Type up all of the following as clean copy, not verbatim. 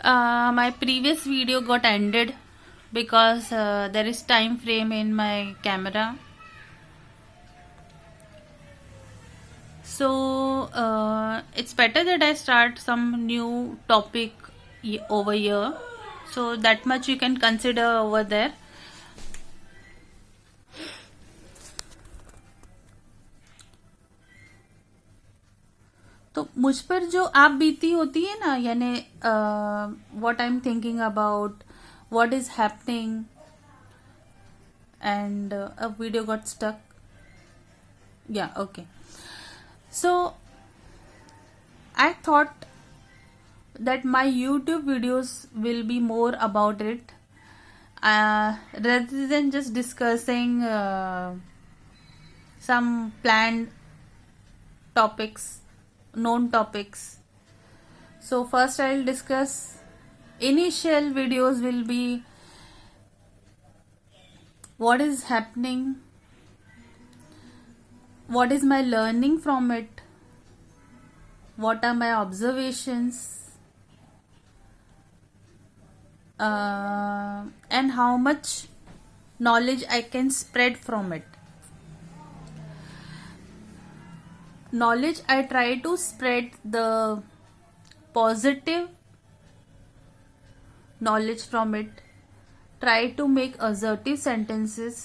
My previous video got ended because there is time frame in my camera. So it's better that I start some new topic over here. So that much you can consider over there. तो मुझ पर जो आप बीती होती है ना, यानी what I am thinking about, what is happening, and a video got stuck. या okay. So I thought that my YouTube videos will be more about it, rather than just discussing some planned topics, known topics. So first I'll discuss, initial videos will be what is happening, what is my learning from it, what are my observations, and how much knowledge I can spread from it. Knowledge, I try to spread the positive knowledge from it, try to make assertive sentences.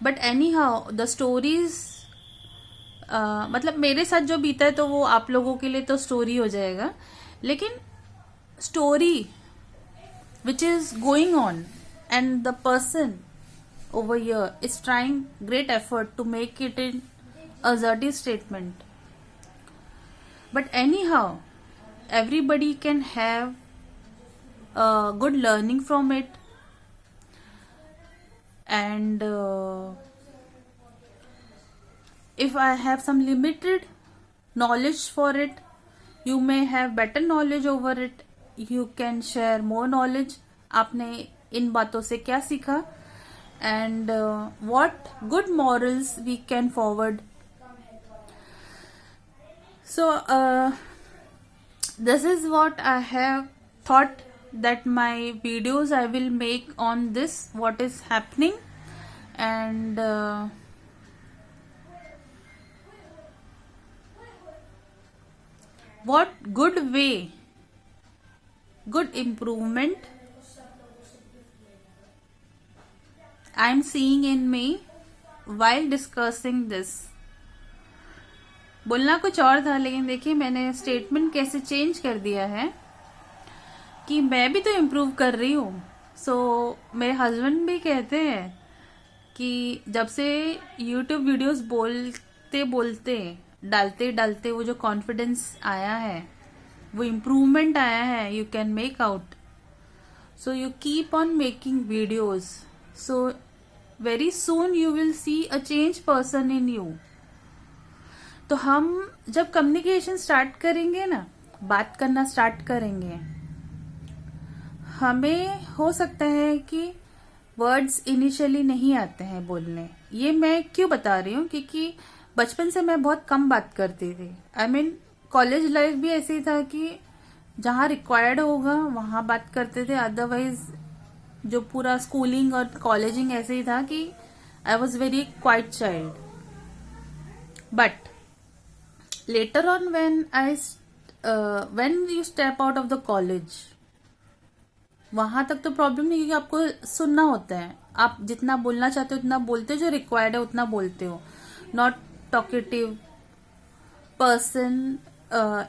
But any how the stories, मतलब मेरे साथ जो बीता है तो वो आप लोगों के लिए तो स्टोरी हो जाएगा, लेकिन story which is going on and the person over here is trying great effort to make it in assertive statement. But anyhow, everybody can have a good learning from it, and if I have some limited knowledge for it, you may have better knowledge over it. You can share more knowledge. आपने इन बातों से क्या सीखा, and what good morals we can forward. So this is what I have thought, that my videos I will make on this, what is happening, and what good way, good improvement I am seeing in me while discussing this. बोलना कुछ और था, लेकिन देखिए मैंने statement कैसे change कर दिया है कि मैं भी तो इम्प्रूव कर रही हूँ. सो मेरे हस्बैंड भी कहते हैं कि जब से यूट्यूब वीडियोस बोलते बोलते, डालते डालते वो जो कॉन्फिडेंस आया है, वो इम्प्रूवमेंट आया है, you can make out. So you keep on making videos. So very soon you will see a change person in you. तो हम जब कम्युनिकेशन स्टार्ट करेंगे ना, बात करना स्टार्ट करेंगे, हमें हो सकता है कि वर्ड्स इनिशियली नहीं आते हैं बोलने. ये मैं क्यों बता रही हूँ, क्योंकि बचपन से मैं बहुत कम बात करती थी. आई मीन कॉलेज लाइफ भी ऐसे ही था कि जहाँ रिक्वायर्ड होगा वहाँ बात करते थे, अदरवाइज जो पूरा स्कूलिंग और कॉलेजिंग ऐसे ही था कि I was very quite child. But later on when you step out of the college, वहां तक तो प्रॉब्लम नहीं, क्योंकि आपको सुनना होता है. आप जितना बोलना चाहते हो उतना बोलते हो, जो रिक्वायर्ड है उतना बोलते हो. Not talkative person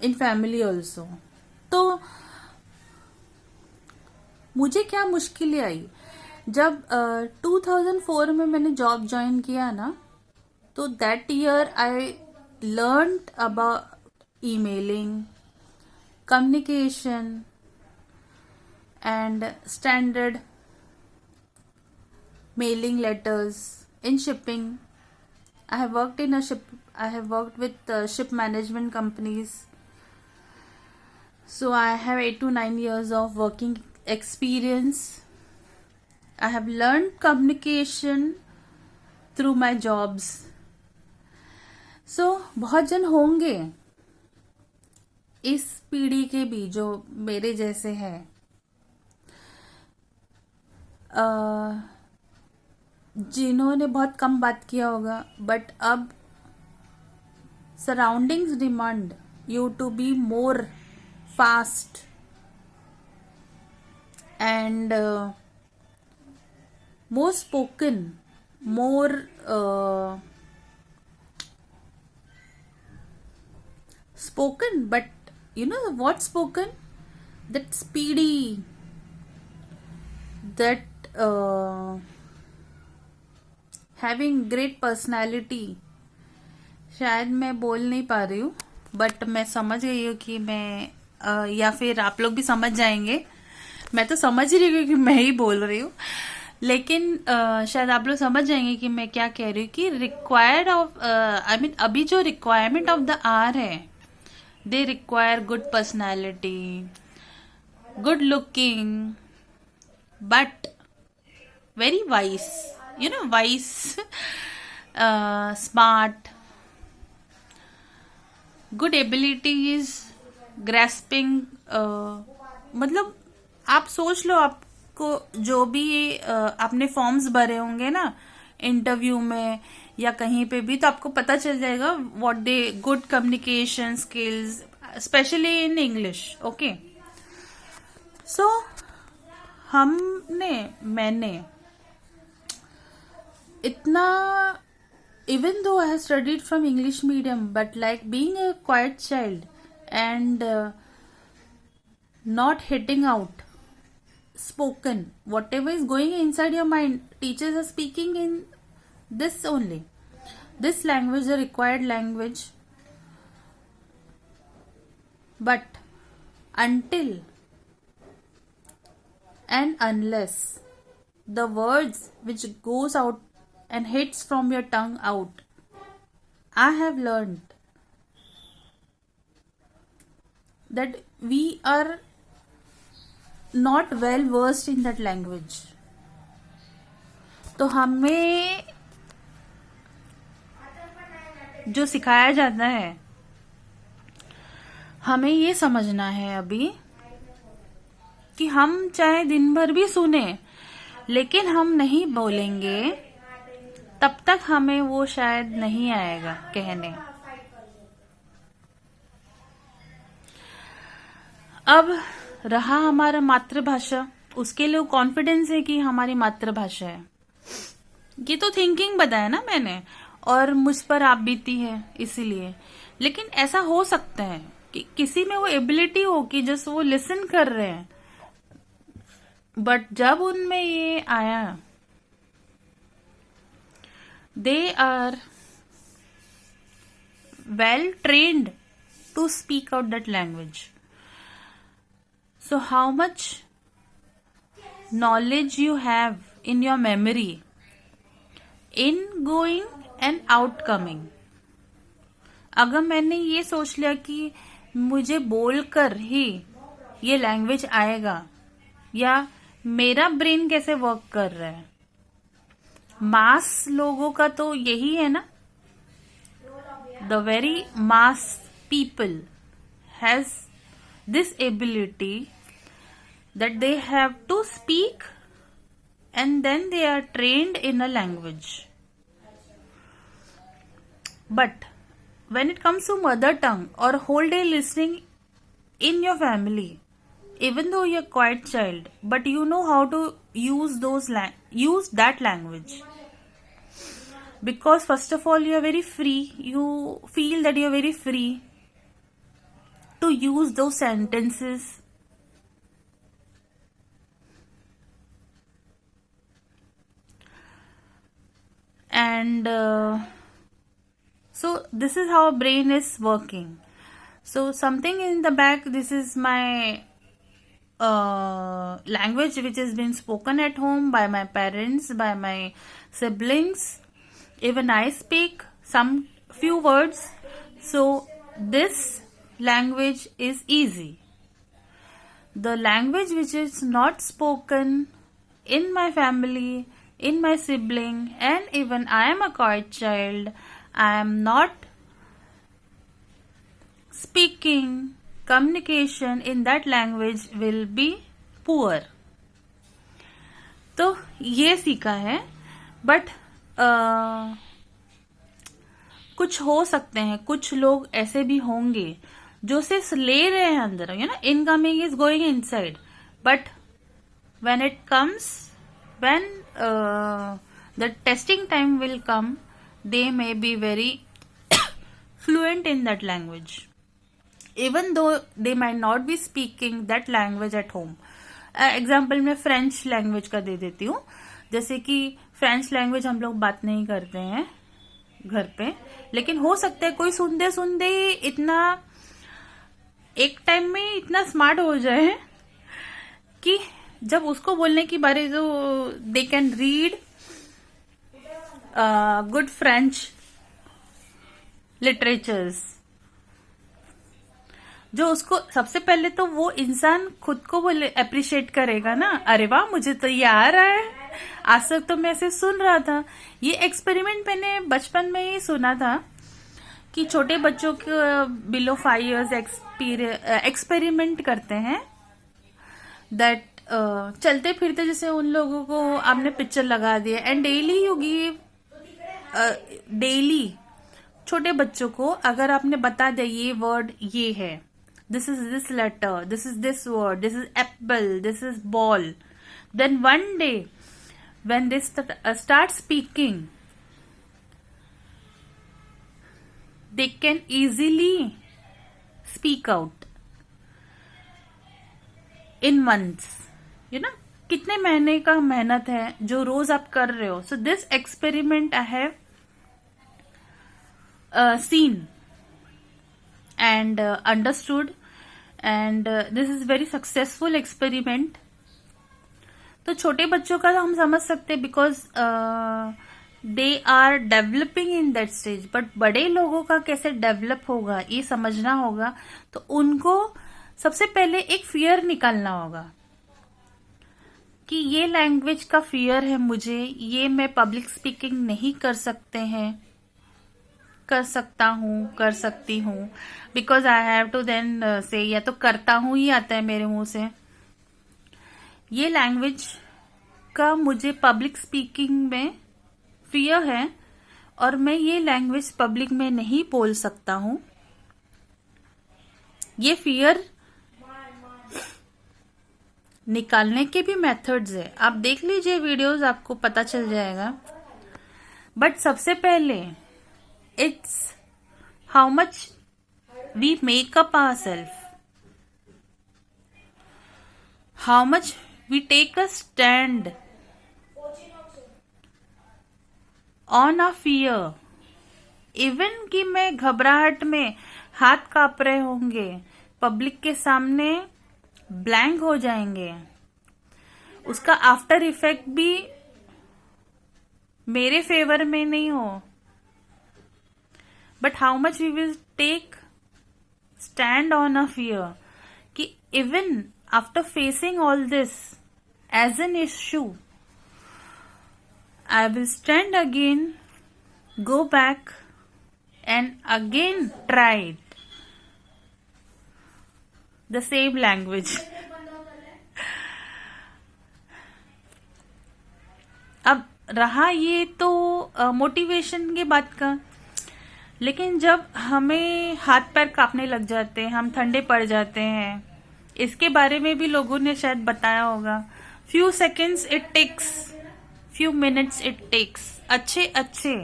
in family also. तो मुझे क्या मुश्किलें आई जब 2004 में मैंने जॉब ज्वाइन किया ना, तो that year I learned about emailing, communication, and standard mailing letters in shipping. I have worked with ship management companies. So I have 8 to 9 years of working experience. I have learned communication through my jobs. सो बहुत जन होंगे इस पीढ़ी के भी जो मेरे जैसे हैं, जिन्होंने बहुत कम बात किया होगा, बट अब surroundings demand you to be more fast and more spoken, more spoken, but you know what spoken? That speedy, that having great personality. शायद मैं बोल नहीं पा रही हूँ, बट मैं समझ गई हूँ कि मैं या फिर आप लोग भी समझ जाएंगे। मैं तो समझ ही रही हूँ कि मैं ही बोल रही हूँ, लेकिन शायद आप लोग समझ जाएंगे कि मैं क्या कह रही हूँ कि रिक्वायर्ड ऑफ आई मीन अभी जो रिक्वायरमेंट ऑफ द आर है, they require good personality, good looking, but very vice, you know, vice, smart, good abilities, grasping, मतलब आप सोच लो, आपको जो भी आपने फॉर्म्स भरे होंगे ना इंटरव्यू में या कहीं पे भी, तो आपको पता चल जाएगा what they good communication skills, specially in English. Okay, so मैंने इतना, even though I have studied from English medium, but like being a quiet child and not hitting out, spoken, whatever is going inside your mind, teachers are speaking in this only, this language, the required language. But until and unless the words which goes out and hits from your tongue out, I have learned that we are not well versed in that language. तो हमें जो सिखाया जाता है, हमें ये समझना है अभी कि हम चाहे दिन भर भी सुने, लेकिन हम नहीं बोलेंगे, तब तक हमें वो शायद नहीं आएगा कहने। अब रहा हमारा मातृभाषा, उसके लिए कॉन्फिडेंस है कि हमारी मातृभाषा है, ये तो थिंकिंग बताया ना मैंने, और मुझ पर आप बीती है इसीलिए। लेकिन ऐसा हो सकता है कि किसी में वो एबिलिटी हो कि जस्ट वो लिसन कर रहे हैं, बट जब उनमें ये आया, they are well trained to speak out that language. So how much knowledge you have in your memory, in going and out coming. अगर मैंने ये सोच लिया कि मुझे बोलकर ही ये लैंग्वेज आएगा, या मेरा ब्रेन कैसे वर्क कर रहा है, मास लोगों का तो यही है ना, the very mass people has this ability that they have to speak and then they are trained in a language. But when it comes to mother tongue or whole day listening in your family, even though you're quiet child, but you know how to use use that language, because first of all you are very free, you feel that you are very free to use those sentences. And so this is how brain is working. So something in the back, this is my language which has been spoken at home by my parents, by my siblings. Even I speak some few words. So this language is easy. The language which is not spoken in my family, in my sibling, and even I am a quiet child, I am not speaking communication in that language will be poor. तो ये सीखा है. But कुछ हो सकते हैं, कुछ लोग ऐसे भी होंगे जो सिर्फ ले रहे हैं अंदर, incoming is going inside, but when it comes, when the testing time will come, they may be very fluent in that language, even though they might not be speaking that language at home. Example मैं French language का दे देती हूँ. जैसे कि French language हम लोग बात नहीं करते हैं घर पे, लेकिन हो सकता है कोई सुनते सुनते इतना एक टाइम में इतना स्मार्ट हो जाए कि जब उसको बोलने की बारी, जो they can read good French literatures, जो उसको सबसे पहले तो वो इंसान खुद को बोले अप्रिशिएट करेगा ना, अरे वाह मुझे तो ये आ रहा है. आज तक तो मैं ऐसे सुन रहा था. ये एक्सपेरिमेंट मैंने बचपन में ही सुना था कि छोटे बच्चों के बिलो 5 years एक्सपेरिमेंट करते हैं. दैट चलते फिरते जैसे उन लोगों को आपने पिक्चर लगा दिया and daily you give, daily छोटे बच्चों को अगर आपने बता दिया ये वर्ड ये है, this is this letter, this is this word, this is apple, this is ball, then one day when they start speaking, they can easily speak out in months. कितने महीने का मेहनत है जो रोज आप कर रहे हो. So this experiment I have seen and understood, and this is very successful experiment. तो छोटे बच्चों का तो हम समझ सकते हैं because they are developing in that stage, but बड़े लोगों का कैसे डेवलप होगा ये समझना होगा. तो उनको सबसे पहले एक फियर निकालना होगा कि ये लैंग्वेज का फियर है मुझे, ये मैं पब्लिक स्पीकिंग नहीं कर सकता हूँ, कर सकती हूँ, because I have to then say, या तो करता हूँ ही आता है मेरे मुंह से. ये लैंग्वेज का मुझे पब्लिक स्पीकिंग में फियर है और मैं ये लैंग्वेज पब्लिक में नहीं बोल सकता हूं. ये फियर निकालने के भी मेथड्स है, आप देख लीजिए वीडियोस, आपको पता चल जाएगा. बट सबसे पहले it's how much we make up ourselves, how much we take a stand on a fear. Even कि मैं घबराहट में हाथ कांप रहे होंगे, पब्लिक के सामने ब्लैंक हो जाएंगे, उसका आफ्टर इफेक्ट भी मेरे फेवर में नहीं हो. But how much we will take stand on a fear कि even after facing all this as an issue, I will stand again, go back and again try it, the same language. अब रहा ये तो motivation के बात का, लेकिन जब हमें हाथ पैर कांपने लग जाते हैं, हम ठंडे पड़ जाते हैं, इसके बारे में भी लोगों ने शायद बताया होगा. Few seconds it takes, few minutes it takes. अच्छे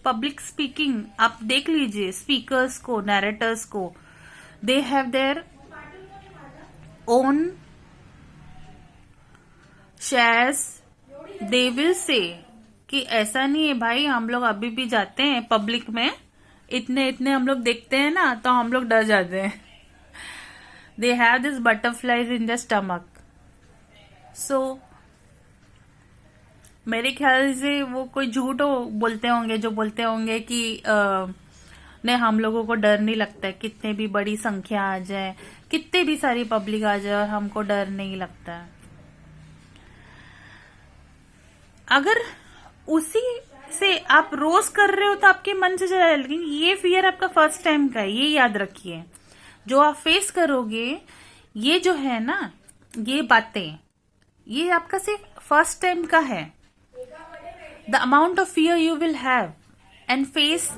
पब्लिक स्पीकिंग आप देख लीजिए, स्पीकर्स को, नैरेटर्स को, they have their own shares. They will say कि ऐसा नहीं है भाई, हम लोग अभी भी जाते हैं पब्लिक में, इतने हम लोग देखते हैं ना तो हम लोग डर जाते हैं. They have this butterflies in their stomach. So मेरे ख्याल से वो कोई झूठ बोलते होंगे जो बोलते होंगे कि नहीं हम लोगों को डर नहीं लगता है, कितने भी बड़ी संख्या आ जाए, कितने भी सारी पब्लिक आ जाए और हमको डर नहीं लगता है. अगर उसी से आप रोज कर रहे हो तो आपके मन से चला जाए, लेकिन ये फियर आपका फर्स्ट टाइम का है, ये याद रखिए. जो आप फेस करोगे, ये जो है ना, ये बातें, ये आपका सिर्फ फर्स्ट टाइम का है. The amount of fear you will have and face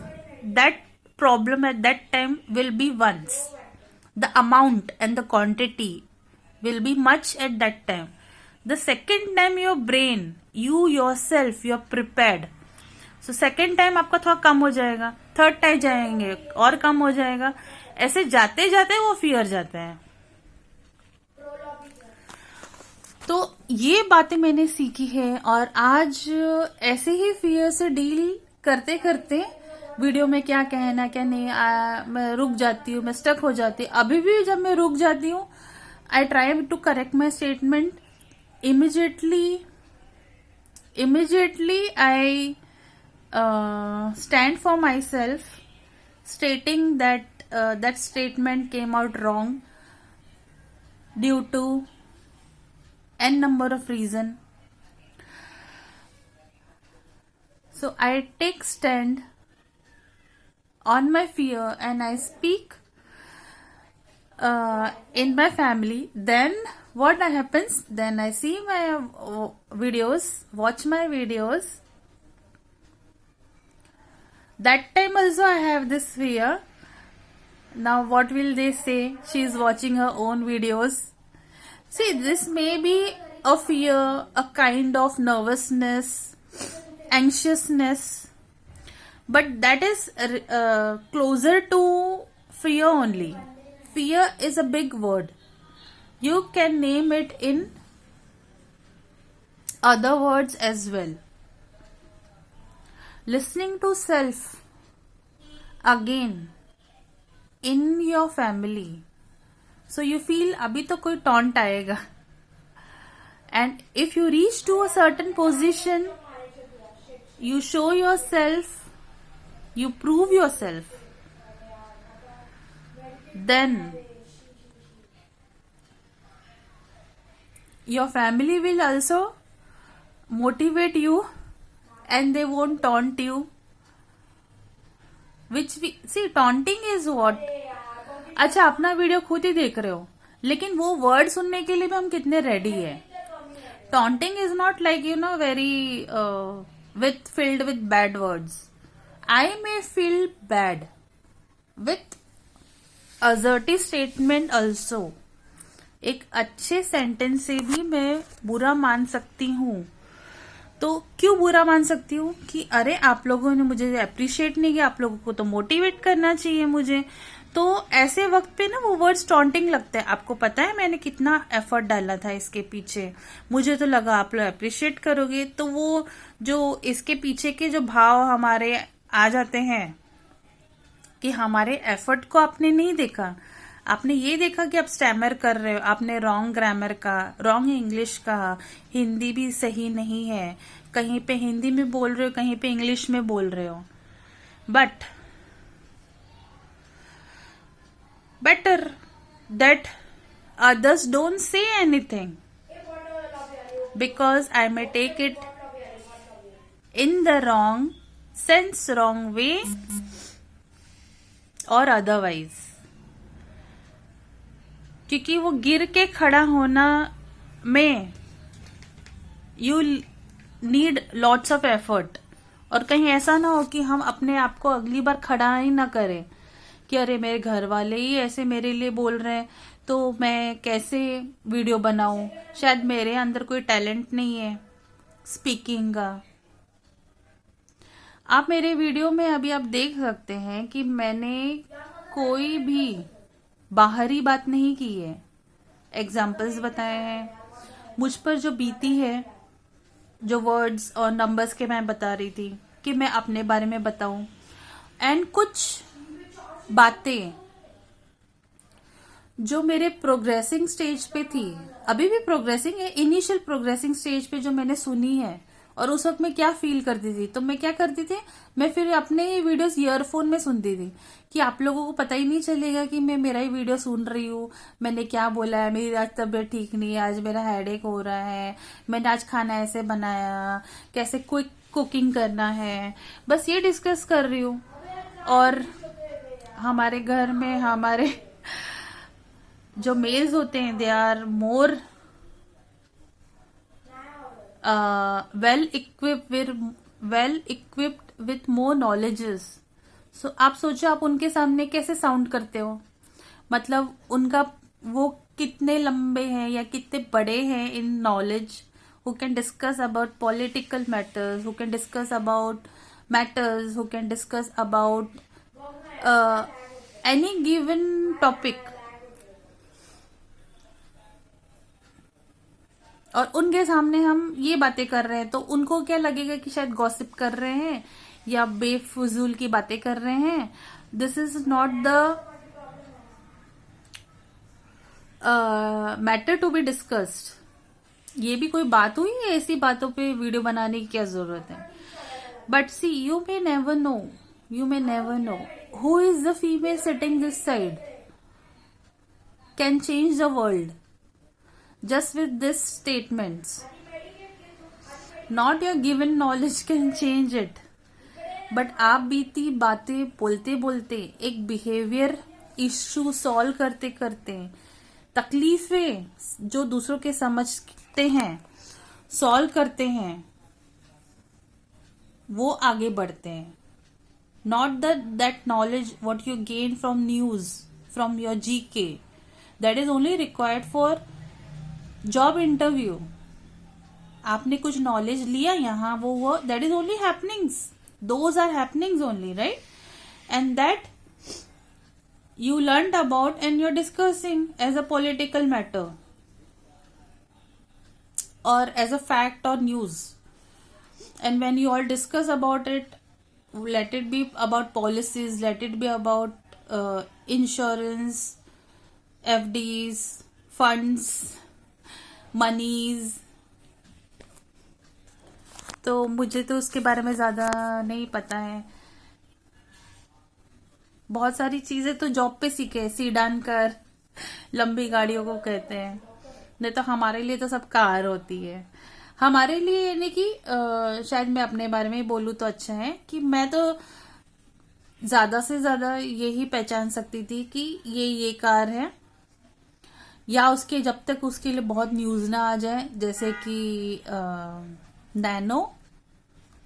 that problem at that time will be once. The amount and the quantity will be much at that time. The second time your brain, you yourself, you are prepared. So second time आपका थोड़ा कम हो जाएगा, third time जाएंगे और कम हो जाएगा, ऐसे जाते जाते वो फियर जाता है. तो ये बातें मैंने सीखी है और आज ऐसे ही फियर से डील करते करते वीडियो में क्या कहना क्या नहीं, मैं रुक जाती हूँ, मैं स्टक हो जाती हूँ. अभी भी जब मैं रुक जाती हूँ, I try to correct my statement immediately. I stand for myself, stating that that statement came out wrong due to n number of reason. So I take stand on my fear and I speak in my family. Then what happens? Then I see my videos, watch my videos. That time also I have this fear. Now what will they say? She is watching her own videos. See, this may be a fear, a kind of nervousness, anxiousness. But that is closer to fear only. Fear is a big word. You can name it in other words as well. Listening to self again in your family. So you feel abhi to koi taunt आएगा. And if you reach to a certain position, you show yourself, you prove yourself, then your family will also motivate you and they won't taunt you. See, taunting is what? अच्छा, अपना video खुद ही देख रहे हो, लेकिन वो word सुनने के लिए भी हम कितने रेडी है. Taunting is not like, very filled with bad words. I may feel bad with assertive statement also. एक अच्छे सेंटेंस से भी मैं बुरा मान सकती हूँ. तो क्यों बुरा मान सकती हूँ? कि अरे आप लोगों ने मुझे अप्रिशिएट नहीं किया, आप लोगों को तो मोटिवेट करना चाहिए मुझे. तो ऐसे वक्त पे ना वो वर्ड्स टॉन्टिंग लगता है. आपको पता है मैंने कितना एफर्ट डाला था इसके पीछे, मुझे तो लगा आप लोग अप्रिशिएट करोगे. तो वो जो इसके पीछे के जो भाव हमारे आ जाते हैं कि हमारे एफर्ट को आपने नहीं देखा, आपने ये देखा कि आप स्टैमर कर रहे हो, आपने रॉन्ग ग्रामर का, रॉन्ग इंग्लिश कहा, हिंदी भी सही नहीं है, कहीं पे हिंदी में बोल रहे हो, कहीं पे इंग्लिश में बोल रहे हो. But better that others don't say anything, because I may take it in the wrong sense, wrong way or otherwise. क्योंकि वो गिर के खड़ा होना में you need lots of effort. और कहीं ऐसा ना हो कि हम अपने आप को अगली बार खड़ा ही ना करें कि अरे मेरे घर वाले ही ऐसे मेरे लिए बोल रहे हैं तो मैं कैसे वीडियो बनाऊं, शायद मेरे अंदर कोई टैलेंट नहीं है स्पीकिंग का. आप मेरे वीडियो में अभी आप देख सकते हैं कि मैंने कोई भी बाहरी बात नहीं की है, एग्जाम्पल्स बताए हैं, मुझ पर जो बीती है, जो वर्ड्स और नंबर्स के मैं बता रही थी कि मैं अपने बारे में बताऊं. एंड कुछ बातें जो मेरे प्रोग्रेसिंग स्टेज पे थी, अभी भी प्रोग्रेसिंग है, इनिशियल प्रोग्रेसिंग स्टेज पे जो मैंने सुनी है, और उस वक्त मैं क्या फील करती थी, तो मैं क्या करती थी, मैं फिर अपने ही वीडियोस ईयरफोन में सुनती थी कि आप लोगों को पता ही नहीं चलेगा कि मैं मेरा ही वीडियो सुन रही हूँ. मैंने क्या बोला है, मेरी आज तबीयत ठीक नहीं है, आज मेरा हेडेक हो रहा है, मैंने आज खाना ऐसे बनाया, कैसे क्विक कुकिंग करना है, बस ये डिस्कस कर रही हूँ. और हमारे घर में हमारे जो मेल्स होते हैं they are more well equipped with more knowledges. So आप सोचो आप उनके सामने कैसे साउंड करते हो, मतलब उनका वो कितने लंबे हैं या कितने बड़े हैं in knowledge, who can discuss about political matters, who can discuss about matters, who can discuss about any given topic। और उनके सामने हम ये बातें कर रहे हैं तो उनको क्या लगेगा कि शायद गॉसिप कर रहे हैं या बेफजूल की बातें कर रहे हैं। This is not the matter to be discussed. ये भी कोई बात हुई है, ऐसी बातों पे वीडियो बनाने की क्या जरूरत है। But see you may never know who is the female sitting this side can change the world just with this statements, not your given knowledge can change it, but आप बीती बातें बोलते बोलते एक बिहेवियर इश्यू सॉल्व करते करते तकलीफें जो दूसरों के समझते हैं सॉल्व करते हैं वो आगे बढ़ते हैं। Not that knowledge what you gain from news from your GK, that is only required for job interview. आपने कुछ नॉलेज लिया यहाँ वो that is only happenings, those are happenings only, right, and that you learned about and you're discussing as a political matter or as a fact or news. And when you all discuss about it, let it be about policies, let it be about insurance, FDs, funds, monies. तो मुझे तो उसके बारे में ज्यादा नहीं पता है। बहुत सारी चीजें तो जॉब पे सीखे, सीडान कर लंबी गाड़ियों को कहते हैं, नहीं तो हमारे लिए तो सब कार होती है। हमारे लिए यानी कि शायद मैं अपने बारे में ही बोलूँ तो अच्छा है कि मैं तो ज्यादा से ज्यादा यही पहचान सकती थी कि ये कार है, या उसके जब तक उसके लिए बहुत न्यूज ना आ जाए, जैसे कि नैनो,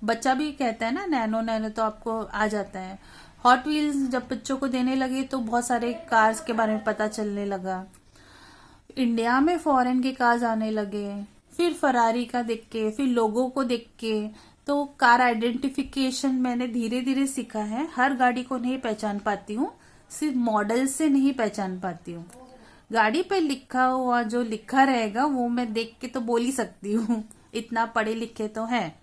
बच्चा भी कहता है ना नैनो नैनो, तो आपको आ जाता है। हॉट व्हील्स जब बच्चों को देने लगे तो बहुत सारे कार्स के बारे में पता चलने लगा। इंडिया में फॉरेन के कार्स आने लगे, फिर फरारी का देख के, फिर लोगों को देख के, तो कार आइडेंटिफिकेशन मैंने धीरे धीरे सीखा है। हर गाड़ी को नहीं पहचान पाती हूँ, सिर्फ मॉडल से नहीं पहचान पाती हूँ। गाड़ी पे लिखा हुआ जो लिखा रहेगा वो मैं देख के तो बोल ही सकती हूँ, इतना पढ़े लिखे तो है।